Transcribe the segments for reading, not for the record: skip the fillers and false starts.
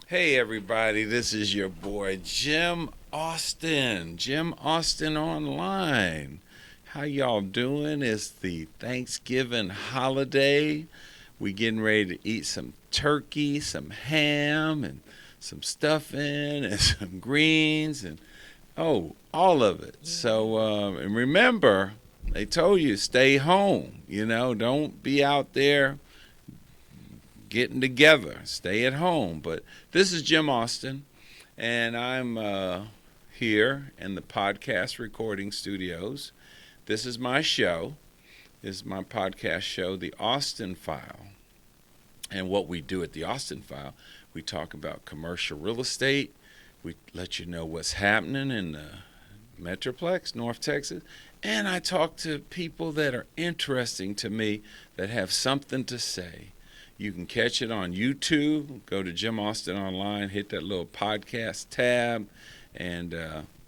Hey everybody, this is your boy Jim Austin. Jim Austin Online. How y'all doing? It's the Thanksgiving holiday. We getting ready to eat some turkey, some ham, and some stuffing, and some greens, and all of it. And remember, they told you stay home. Don't be out there getting together. Stay at home. But this is Jim Austin, and I'm here in the podcast recording studios. This is my show. This is my podcast show, The Austin File. And what we do at The Austin File, we talk about commercial real estate. We let you know what's happening in the Metroplex, North Texas. And I talk to people that are interesting to me that have something to say. You can catch it on YouTube. Go to Jim Austin Online, hit that little podcast tab, and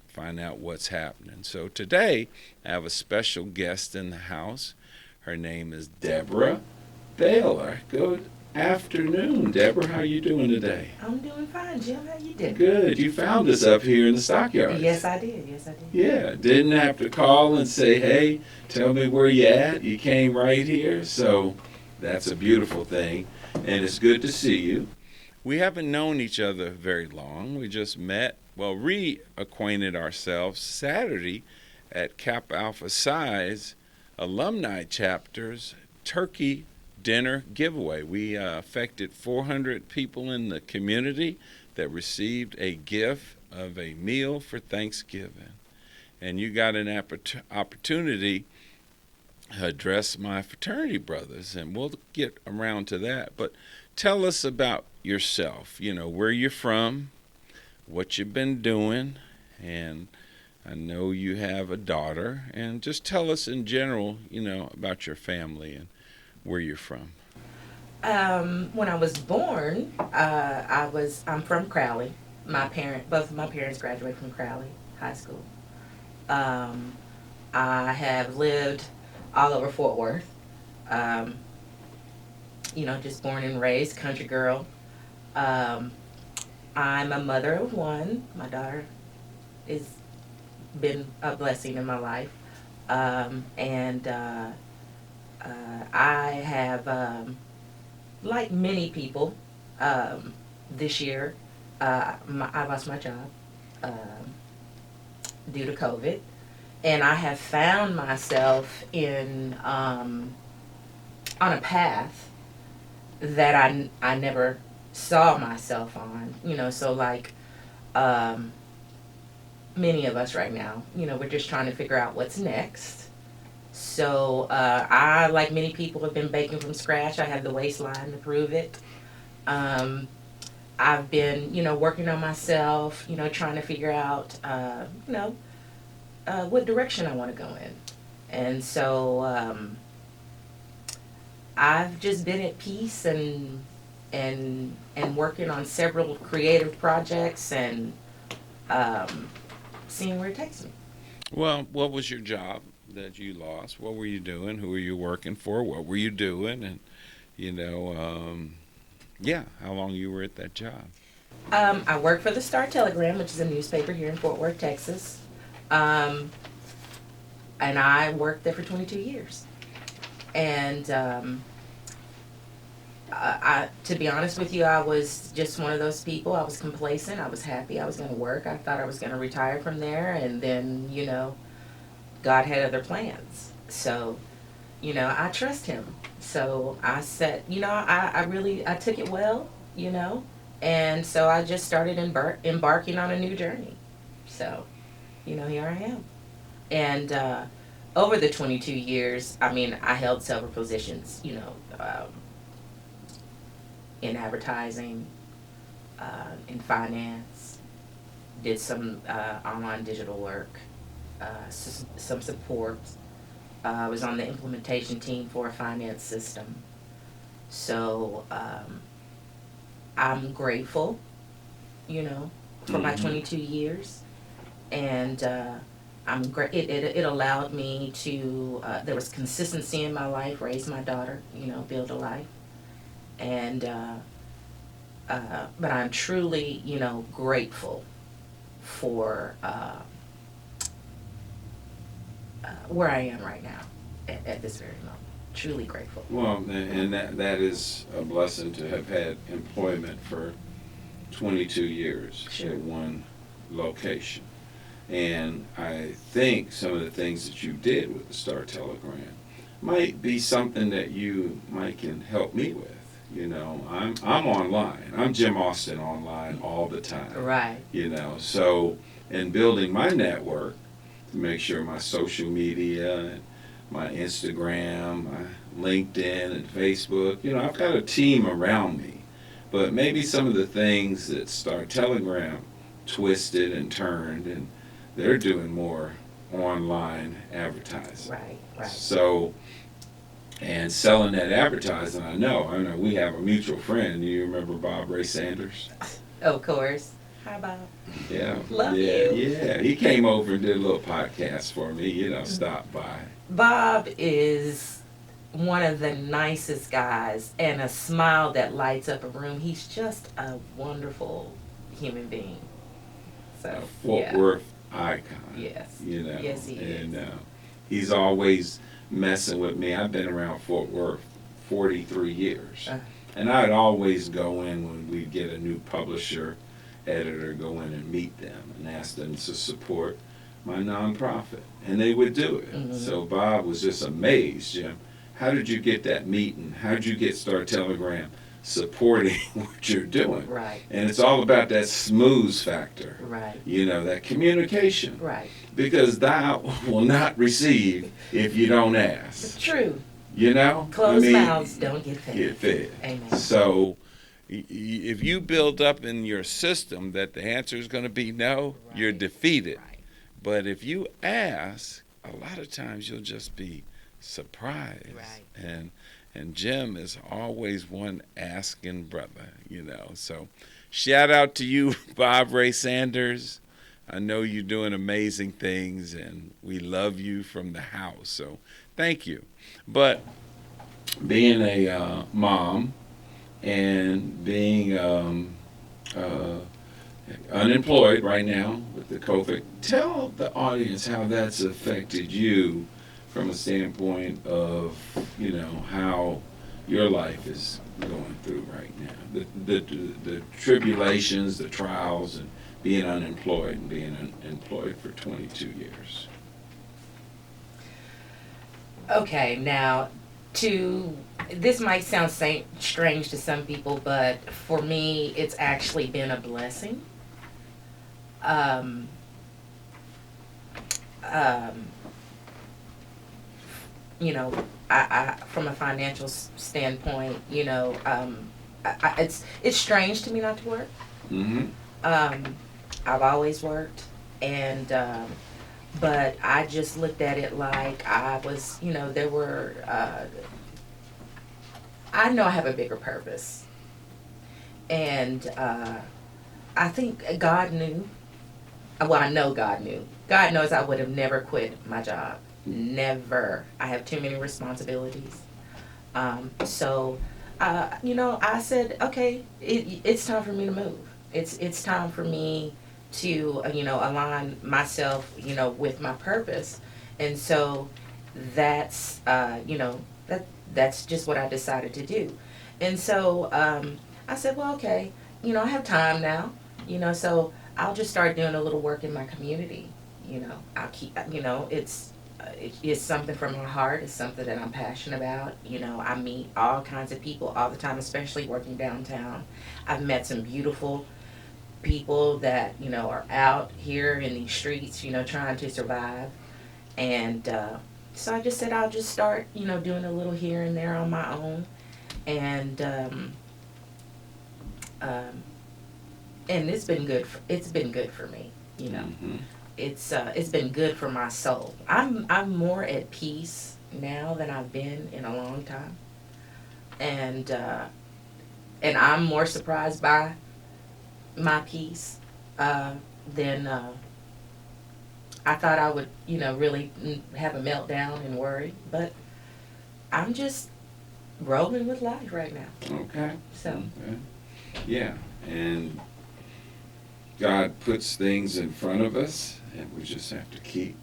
find out what's happening. So today, I have a special guest in the house. Her name is Deborah Baylor. Good afternoon, Deborah. How you doing today? I'm doing fine, Jim. How you doing? Good. You found us up here in the stockyards. Yes, I did. Yes, I did. Yeah. Didn't have to call and say, hey, tell me where you at. You came right here. So that's a beautiful thing, and it's good to see you. We haven't known each other very long. We just met, reacquainted ourselves Saturday at Kappa Alpha Psi's alumni chapter's turkey dinner giveaway. We affected 400 people in the community that received a gift of a meal for Thanksgiving. And you got an opportunity address my fraternity brothers, and we'll get around to that. But tell us about yourself, where you're from, what you've been doing, and I know you have a daughter, and just tell us in general, about your family and where you're from. When I was born, I'm from Crowley. Both of my parents graduated from Crowley High School. Um, I have lived all over Fort Worth. Um, just born and raised country girl. Um, I'm a mother of one. My daughter has been a blessing in my life. And I have, like many people, this year, I lost my job um, due to COVID. And I have found myself on a path that I never saw myself on. So like um, many of us right now, we're just trying to figure out what's next. So I, like many people, have been baking from scratch. I have the waistline to prove it. Um, I've been, working on myself, trying to figure out, what direction I want to go in. And so I've just been at peace and working on several creative projects and um, seeing where it takes me. Well, what was your job that you lost? What were you doing? Who were you working for? What were you doing? And, you know, um, how long you were at that job? I work for the Star Telegram, which is a newspaper here in Fort Worth, Texas. Um, and I worked there for 22 years. And to be honest with you, I was just one of those people. I was complacent. I was happy. I was going to work. I thought I was going to retire from there. And then, God had other plans. So, I trust him. So I said, I took it well, and so I just started embarking on a new journey. So, here I am. And over the 22 years, I mean, I held several positions, in advertising, in finance, did some online digital work, some support. I was on the implementation team for a finance system. So I'm grateful, for my Mm-hmm. 22 years. And it allowed me to, there was consistency in my life, raise my daughter, build a life. And but I'm truly, grateful for where I am right now at this very moment. Truly grateful. Well, and that is a blessing to have had employment for 22 years Sure. at one location. And I think some of the things that you did with the Star Telegram might be something that you might can help me with. I'm online. I'm Jim Austin online all the time. Right. So in building my network to make sure my social media and my Instagram, my LinkedIn and Facebook, I've got a team around me. But maybe some of the things that Star Telegram twisted and turned, and they're doing more online advertising. Right. So, and selling that advertising, I know we have a mutual friend. You remember Bob Ray Sanders? Of course. Hi, Bob. Yeah. Love yeah, you. Yeah, he came over and did a little podcast for me, stopped by. Bob is one of the nicest guys and a smile that lights up a room. He's just a wonderful human being. So, A Fort Worth icon. Yes. You know. Yes, he and, is. He's always messing with me. I've been around Fort Worth 43 years. And I'd always go in when we'd get a new publisher, editor, go in and meet them and ask them to support my nonprofit. And they would do it. Mm-hmm. So Bob was just amazed, Jim. How did you get that meeting? How did you get Star Telegram supporting what you're doing? Right. And it's all about that smooth factor. Right. That communication. Right. Because thou will not receive if you don't ask. True. Closed mouths don't get fed. Get fed. Amen. So if you build up in your system that the answer is going to be no, Right. you're defeated. Right. But if you ask, a lot of times you'll just be surprised. Right. And Jim is always one asking brother, So shout out to you, Bob Ray Sanders. I know you're doing amazing things, and we love you from the house. So thank you. But being a mom and being unemployed right now with the COVID, tell the audience how that's affected you from a standpoint of, how your life is going through right now. The tribulations, the trials, and being unemployed and being employed for 22 years. Okay, now, this might sound strange to some people, but for me, it's actually been a blessing. Um, um, I from a financial standpoint, it's strange to me not to work. Mm-hmm. I've always worked, and but I just looked at it like I was, there were. I know I have a bigger purpose, and I think God knew. Well, I know God knew. God knows I would have never quit my job. Never. I have too many responsibilities. So, I said, okay, it's time for me to move. It's time for me to, align myself, with my purpose. And so that's, that's just what I decided to do. And so I said, well, okay, I have time now, so I'll just start doing a little work in my community. I'll keep, it's something from my heart. It's something that I'm passionate about. I meet all kinds of people all the time, especially working downtown. I've met some beautiful people that, are out here in these streets, trying to survive. And so I just said I'll just start, doing a little here and there on my own. And it's been good. It's been good for me, Mm-hmm. It's been good for my soul. I'm more at peace now than I've been in a long time, and I'm more surprised by my peace than I thought I would, really have a meltdown and worry. But I'm just rolling with life right now. Okay. So. Okay. Yeah. And God puts things in front of us, and we just have to keep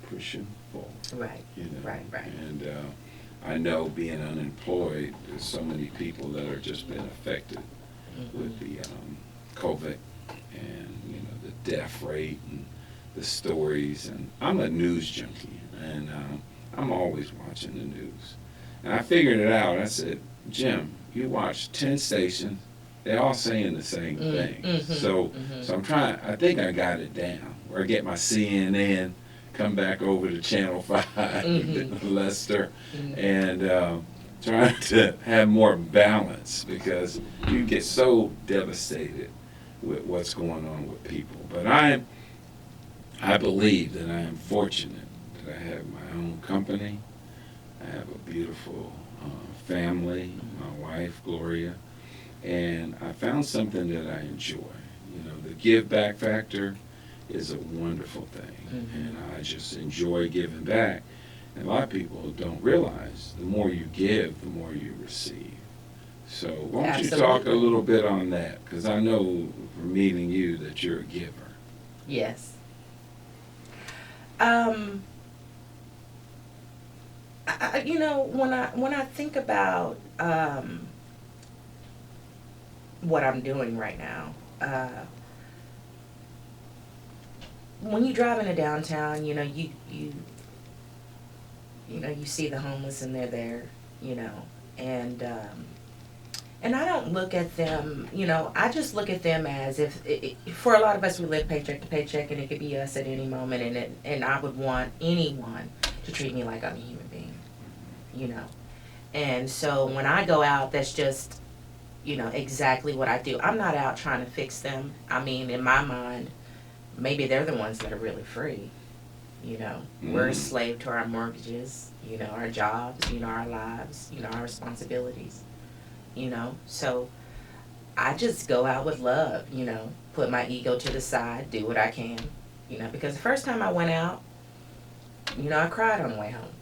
pushing forward. Right. You know? Right. And I know being unemployed, there's so many people that are just been affected with the COVID and the death rate and the stories. And I'm a news junkie, and I'm always watching the news. And I figured it out. I said, Jim, you watch 10 stations. They're all saying the same thing. So I'm trying. I think I got it down. Where I get my CNN, come back over to Channel 5, Lester, and trying to have more balance, because you get so devastated with what's going on with people. But I believe that I am fortunate that I have my own company. I have a beautiful family, my wife, Gloria, and I found something that I enjoy. The give back factor is a wonderful thing, and I just enjoy giving back. And a lot of people don't realize the more you give, the more you receive. So why don't you talk a little bit on that? Because I know from meeting you that you're a giver. Yes. When I think about what I'm doing right now, when you drive into downtown, you see the homeless and they're there, and I don't look at them, I just look at them as if, for a lot of us, we live paycheck to paycheck, and it could be us at any moment, and I would want anyone to treat me like I'm a human being, And so when I go out, that's just, exactly what I do. I'm not out trying to fix them. I mean, in my mind, maybe they're the ones that are really free. We're a slave to our mortgages, our jobs, our lives, our responsibilities. So I just go out with love, put my ego to the side, do what I can, because the first time I went out, I cried on the way home,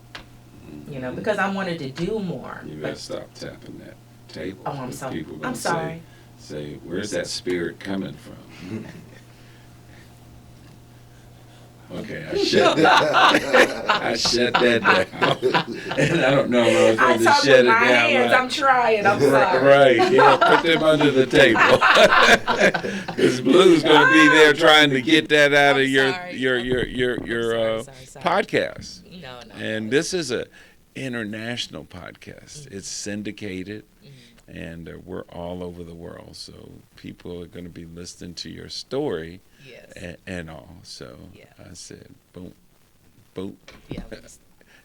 because I wanted to do more. You better stop tapping that table. Oh, I'm sorry. People I'm sorry. Say, where's that spirit coming from? Okay, I shut that down. And I don't know if I was supposed to shut it down. Hands. Right. I'm trying. I'm sorry. Right. Yeah, put them under the table. Because Blue's going to be there trying to get that out of your podcast. No. And this is a international podcast. It's syndicated. And we're all over the world, so people are going to be listening to your story, and all. So I said, boom. Yeah.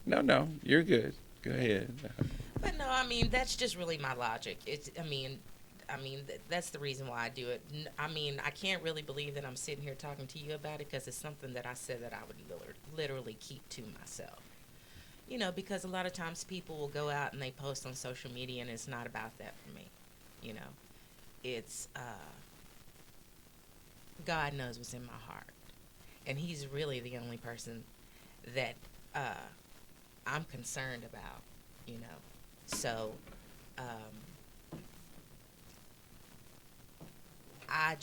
No, you're good. Go ahead. But no, I mean, that's just really my logic. That's the reason why I do it. I mean, I can't really believe that I'm sitting here talking to you about it, because it's something that I said that I would literally keep to myself. Because a lot of times people will go out and they post on social media, and it's not about that for me. It's God knows what's in my heart, and He's really the only person that I'm concerned about. So I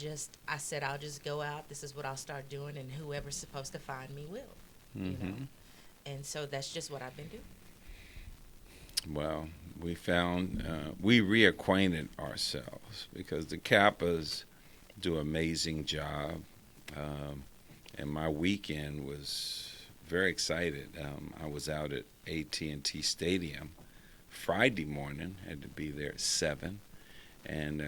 said I'll just go out. This is what I'll start doing, and whoever's supposed to find me will. And so that's just what I've been doing. Well, we found, we reacquainted ourselves, because the Kappas do an amazing job. And my weekend was very excited. I was out at AT&T Stadium Friday morning, had to be there at 7. And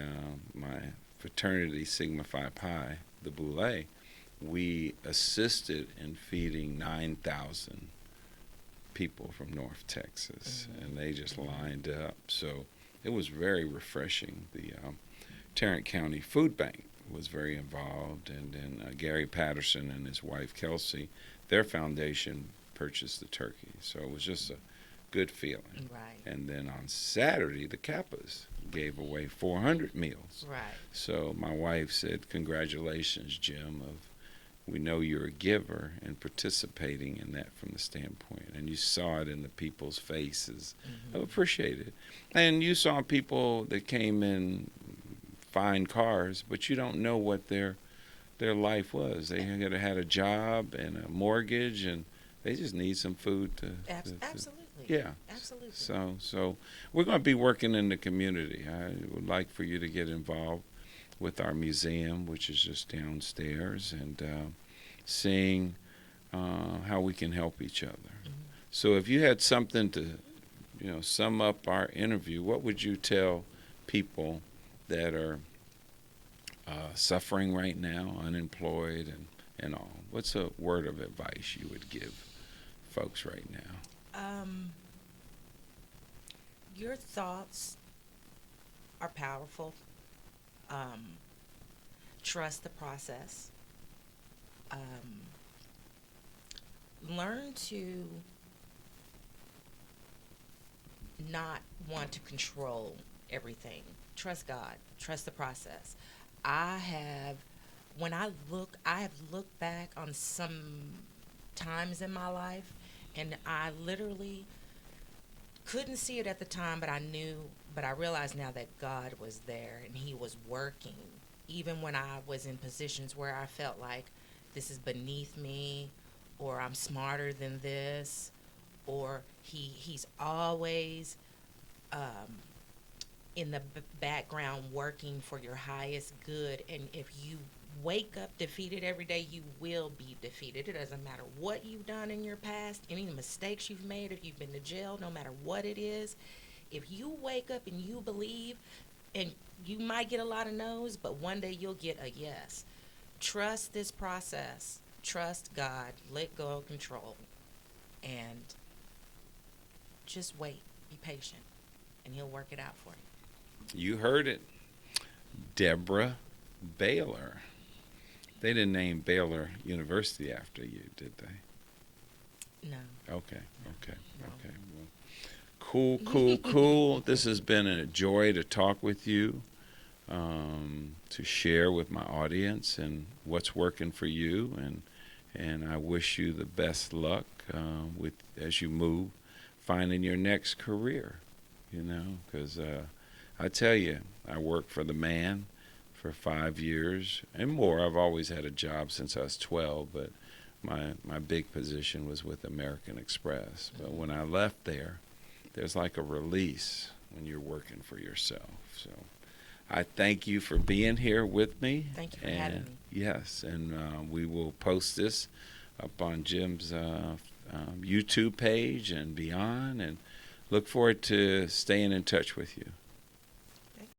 my fraternity, Sigma Phi Pi, the Boule, we assisted in feeding 9,000 people from North Texas, and they just lined up. So it was very refreshing. The Tarrant County Food Bank was very involved, and then Gary Patterson and his wife Kelsey, their foundation purchased the turkey. So it was just a good feeling. Right. And then on Saturday, the Kappas gave away 400 meals. Right. So my wife said, "Congratulations, Jim, we know you're a giver and participating in that from the standpoint." And you saw it in the people's faces. I appreciate it. And you saw people that came in fine cars, but you don't know what their life was. They had a job and a mortgage, and they just need some food Absolutely. yeah. Absolutely. So we're going to be working in the community. I would like for you to get involved with our museum, which is just downstairs, and seeing how we can help each other. Mhm. So if you had something to, sum up our interview, what would you tell people that are suffering right now, unemployed, and all? What's a word of advice you would give folks right now? Um, your thoughts are powerful. Um, trust the process. Um, learn to not want to control everything. Trust God. Trust the process. I have, I have looked back on some times in my life, and I literally couldn't see it at the time, but I realized now that God was there and He was working. Even when I was in positions where I felt like this is beneath me, or I'm smarter than this, or he's always um, in the background working for your highest good. And if you wake up defeated every day, you will be defeated. It doesn't matter what you've done in your past, any mistakes you've made, if you've been to jail, no matter what it is. If you wake up and you believe, and you might get a lot of no's, but one day you'll get a yes. Trust this process. Trust God. Let go of control. And just wait. Be patient. And He'll work it out for you. You heard it. Deborah Baylor. They didn't name Baylor University after you, did they? No. Okay, No. okay, No. okay. Well, cool. This has been a joy to talk with you, to share with my audience and what's working for you, and I wish you the best luck with as you move, finding your next career. Because I tell you, I worked for the man for 5 years and more. I've always had a job since I was 12, but my big position was with American Express. But when I left there, there's like a release when you're working for yourself. So I thank you for being here with me. Thank you for having me. Yes, and we will post this up on Jim's YouTube page and beyond, and look forward to staying in touch with you.